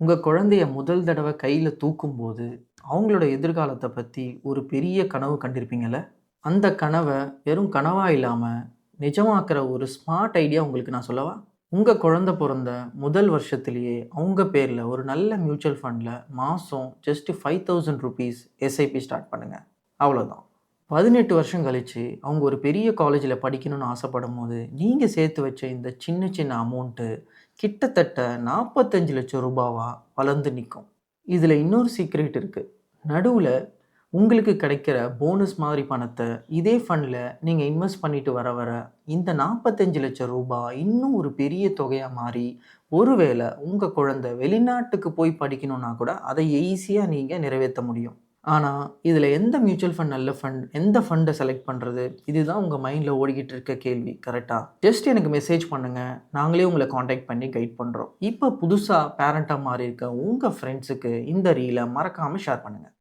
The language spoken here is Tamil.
உங்க குழந்தைய முதல் தடவ கையில தூக்கும்போது, அவங்களோட எதிர்காலத்த பத்தி ஒரு பெரிய கனவு கண்டிருப்பீங்கல்ல? அந்த கனவ வெறும் கனவா இல்லாம, நிஜமாக்குற ஒரு ஸ்மார்ட் ஐடியா உங்களுக்கு நான் சொல்லவா? உங்க குழந்தை பொறந்த முதல் வருஷத்திலேயே, அவங்க பேர்ல ஒரு நல்ல மியூச்சுவல் ஃபண்ட்ல மாசம் ஜஸ்ட் ₹5000 எஸ்ஐபி ஸ்டார்ட் பண்ணுங்க. அவ்வளோதான். 18 வருஷம் கழிச்சு, அவங்க ஒரு பெரிய காலேஜ்ல படிக்கணும்னு ஆசைப்படும்போது, நீங்க சேர்த்து வச்ச இந்த சின்ன சின்ன அமௌண்ட்டு கிட்டத்தட்ட ₹45,00,000 வளர்ந்து நிக்கும். இதுல இன்னொரு சீக்ரெட் இருக்கு. நடுவுல உங்களுக்கு கிடைக்கிற போனஸ் மாதிரி பணத்த இதே ஃபண்ட்ல நீங்க இன்வெஸ்ட் பண்ணிட்டு வர வர, இந்த ₹45,00,000 இன்னும் ஒரு பெரிய தொகையா மாறி, ஒருவேள உங்க குழந்தை வெளிநாட்டுக்கு போய் படிக்கணும்னா கூட, அத ஈஸியா நீங்க நிறைவேத்த முடியும். ஆனா, இதுல எந்த மியூச்சுவல் ஃபண்ட் நல்ல ஃபண்ட், எந்த ஃபண்ட செலக்ட் பண்றது? இதுதான் உங்க மைண்ட்ல ஓடிக்கிட்டு இருக்க கேள்வி. கரெக்ட்டா? ஜஸ்ட் எனக்கு மெசேஜ் பண்ணுங்க. நாங்களே உங்கள கான்டாக்ட் பண்ணி கைட் பண்றோம். இப்ப புதுசா பேரண்ட்டா மாறியிருக்க உங்க ஃப்ரெண்ட்ஸுக்கு இந்த ரீல மறக்காம ஷேர் பண்ணுங்க.